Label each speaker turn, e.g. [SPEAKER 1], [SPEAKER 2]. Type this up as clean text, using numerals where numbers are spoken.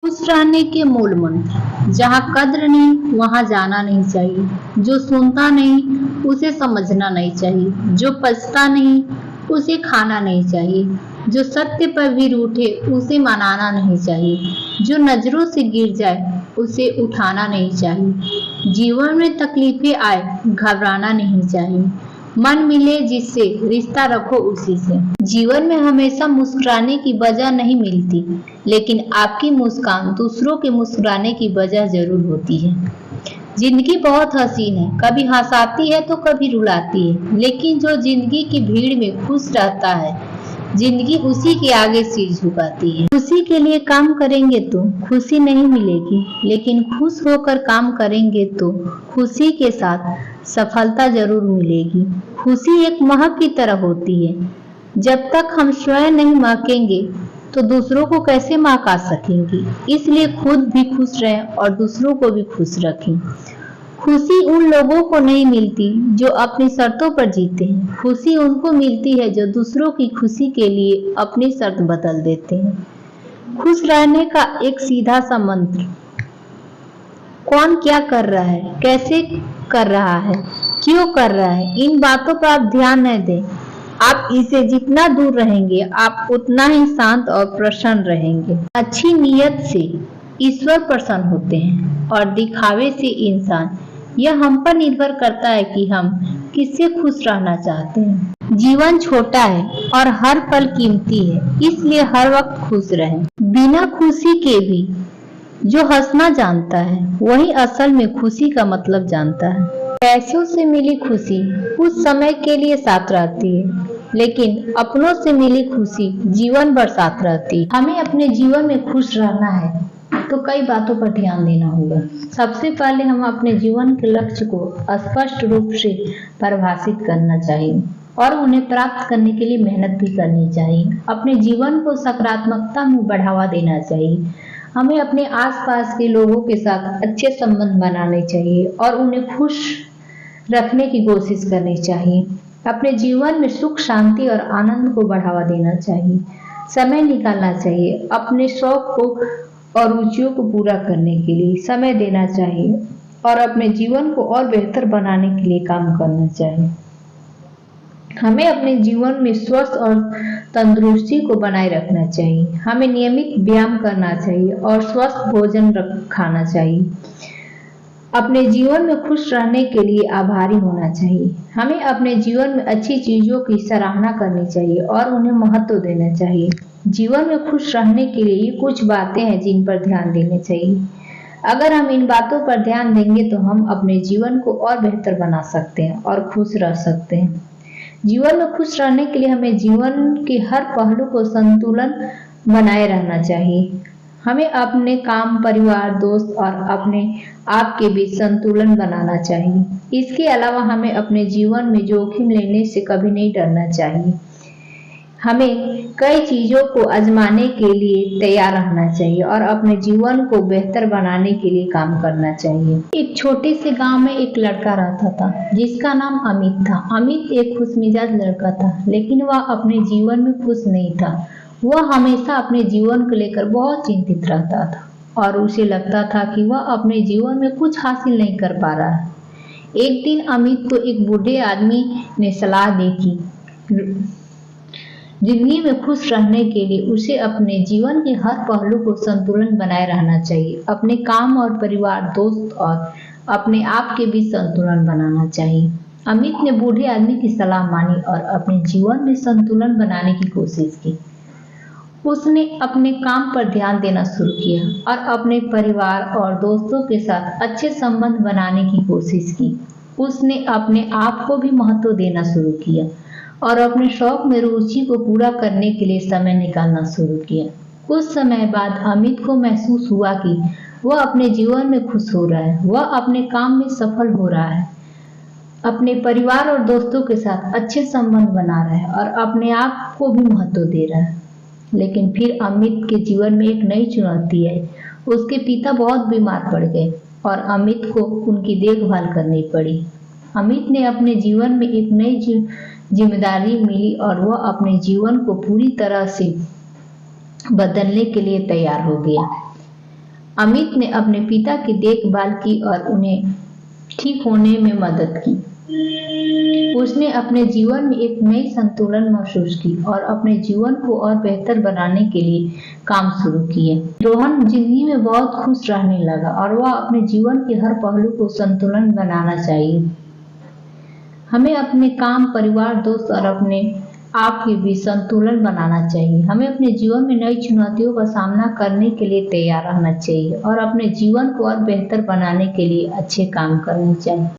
[SPEAKER 1] खुश रहने के मूल मंत्र। जहाँ कद्र नहीं वहाँ जाना नहीं चाहिए। जो सुनता नहीं उसे समझना नहीं चाहिए। जो पचता नहीं उसे खाना नहीं चाहिए। जो सत्य पर भी रूठे उसे मनाना नहीं चाहिए। जो नजरों से गिर जाए उसे उठाना नहीं चाहिए। जीवन में तकलीफें आए घबराना नहीं चाहिए। मन मिले जिससे रिश्ता रखो उसी से। जीवन में हमेशा मुस्कुराने की वजह नहीं मिलती, लेकिन आपकी मुस्कान दूसरों के मुस्कुराने की वजह जरूर होती है। जिंदगी बहुत हसीन है, कभी हंसाती है तो कभी रुलाती है, लेकिन जो जिंदगी की भीड़ में खुश रहता है, जिंदगी उसी के आगे सिर झुकाती है। खुशी के लिए काम करेंगे तो खुशी नहीं मिलेगी, लेकिन खुश होकर काम करेंगे तो खुशी के साथ सफलता जरूर मिलेगी। खुशी एक महक की तरह होती है। जब तक हम स्वयं नहीं महकेंगे तो दूसरों को कैसे महका सकेंगे। इसलिए खुद भी खुश रहें और दूसरों को भी खुश रखें। खुशी उन लोगों को नहीं मिलती जो अपनी शर्तों पर जीते हैं। खुशी उनको मिलती है जो दूसरों की खुशी के लिए अपनी शर्त बदल देते हैं। खुश रहने का एक सीधा सा मंत्र। कौन क्या कर रहा है, कैसे कर रहा है, क्यों कर रहा है, इन बातों पर आप ध्यान न दें। आप इसे जितना दूर रहेंगे आप उतना ही शांत और प्रसन्न रहेंगे। अच्छी नीयत से ईश्वर प्रसन्न होते हैं और दिखावे से इंसान। यह हम पर निर्भर करता है कि हम किससे खुश रहना चाहते हैं। जीवन छोटा है और हर पल कीमती है, इसलिए हर वक्त खुश रहें। बिना खुशी के भी जो हंसना जानता है वही असल में खुशी का मतलब जानता है। पैसों से मिली खुशी कुछ समय के लिए साथ रहती है, लेकिन अपनों से मिली खुशी जीवन भर साथ रहती है। हमें अपने जीवन में खुश रहना है तो कई बातों पर ध्यान देना होगा। सबसे पहले हम अपने जीवन के लक्ष्य को स्पष्ट रूप से परिभाषित करना चाहिए और उन्हें प्राप्त करने के लिए मेहनत भी करनी चाहिए। अपने जीवन को सकारात्मकता में बढ़ावा देना चाहिए। हमें अपने आसपास के लोगों के साथ अच्छे संबंध बनाने चाहिए और उन्हें खुश रखने की कोशिश करनी चाहिए। अपने जीवन में सुख, शांति और आनंद को बढ़ावा देना चाहिए। समय निकालना चाहिए। अपने शौक को और रुचियों को पूरा करने के लिए समय देना चाहिए और अपने जीवन को और बेहतर बनाने के लिए काम करना चाहिए। हमें अपने जीवन में स्वस्थ और तंदुरुस्ती को बनाए रखना चाहिए। हमें नियमित व्यायाम करना चाहिए और स्वस्थ भोजन खाना चाहिए। अपने जीवन में खुश रहने के लिए आभारी होना चाहिए। हमें अपने जीवन में अच्छी चीजों की सराहना करनी चाहिए और उन्हें महत्व देना चाहिए। जीवन में खुश रहने के लिए ये कुछ बातें हैं जिन पर ध्यान देने चाहिए। अगर हम इन बातों पर ध्यान देंगे तो हम अपने जीवन को और बेहतर बना सकते हैं और खुश रह सकते हैं। जीवन में खुश रहने के लिए हमें जीवन के हर पहलू को संतुलन बनाए रहना चाहिए। हमें अपने काम, परिवार, दोस्त और अपने आप के बीच संतुलन बनाना चाहिए। इसके अलावा हमें अपने जीवन में जोखिम लेने से कभी नहीं डरना चाहिए। हमें कई चीजों को आजमाने के लिए तैयार रहना चाहिए और अपने जीवन को बेहतर बनाने के लिए काम करना चाहिए। एक छोटे से गांव में एक लड़का रहता था जिसका नाम अमित था। अमित एक खुशमिजाज लड़का था, लेकिन वह अपने जीवन में खुश नहीं था। वह हमेशा अपने जीवन को लेकर बहुत चिंतित रहता था और उसे लगता था कि वह अपने जीवन में कुछ हासिल नहीं कर पा रहा है। एक दिन अमित को एक बूढ़े आदमी ने सलाह दी कि जिंदगी में खुश रहने के लिए उसे अपने जीवन के हर पहलू को संतुलन बनाए रहना चाहिए। अपने काम और परिवार, दोस्त और अपने आप के बीच संतुलन बनाना चाहिए। अमित ने बूढ़े आदमी की सलाह मानी और अपने जीवन में संतुलन बनाने की कोशिश की। उसने अपने काम पर ध्यान देना शुरू किया और अपने परिवार और दोस्तों के साथ अच्छे संबंध बनाने की कोशिश की। उसने अपने आप को भी महत्व देना शुरू किया और अपने शौक में रुचि को पूरा करने के लिए समय निकालना शुरू किया। कुछ समय बाद अमित को महसूस हुआ कि वह अपने जीवन में खुश हो रहा है। वह अपने काम में सफल हो रहा है, अपने परिवार और दोस्तों के साथ अच्छे संबंध बना रहा है और अपने आप को भी महत्व दे रहा है। लेकिन फिर अमित के जीवन में एक नई चुनौती आई। उसके पिता बहुत बीमार पड़ गए और अमित को उनकी देखभाल करनी पड़ी। अमित ने अपने जीवन में एक नई जिम्मेदारी मिली और वह अपने जीवन को पूरी तरह से बदलने के लिए तैयार हो गया। अमित ने अपने पिता की देखभाल की और उन्हें ठीक होने में मदद की। उसने अपने जीवन में एक नई संतुलन महसूस की और अपने जीवन को और बेहतर बनाने के लिए काम शुरू किए। रोहन जिंदगी में बहुत खुश रहने लगा और वह अपने जीवन के हर पहलू को संतुलन बनाना चाहिए। हमें अपने काम, परिवार, दोस्त और अपने आप के बीच संतुलन बनाना चाहिए। हमें अपने जीवन में नई चुनौतियों का सामना करने के लिए तैयार रहना चाहिए और अपने जीवन को और बेहतर बनाने के लिए अच्छे काम करने चाहिए।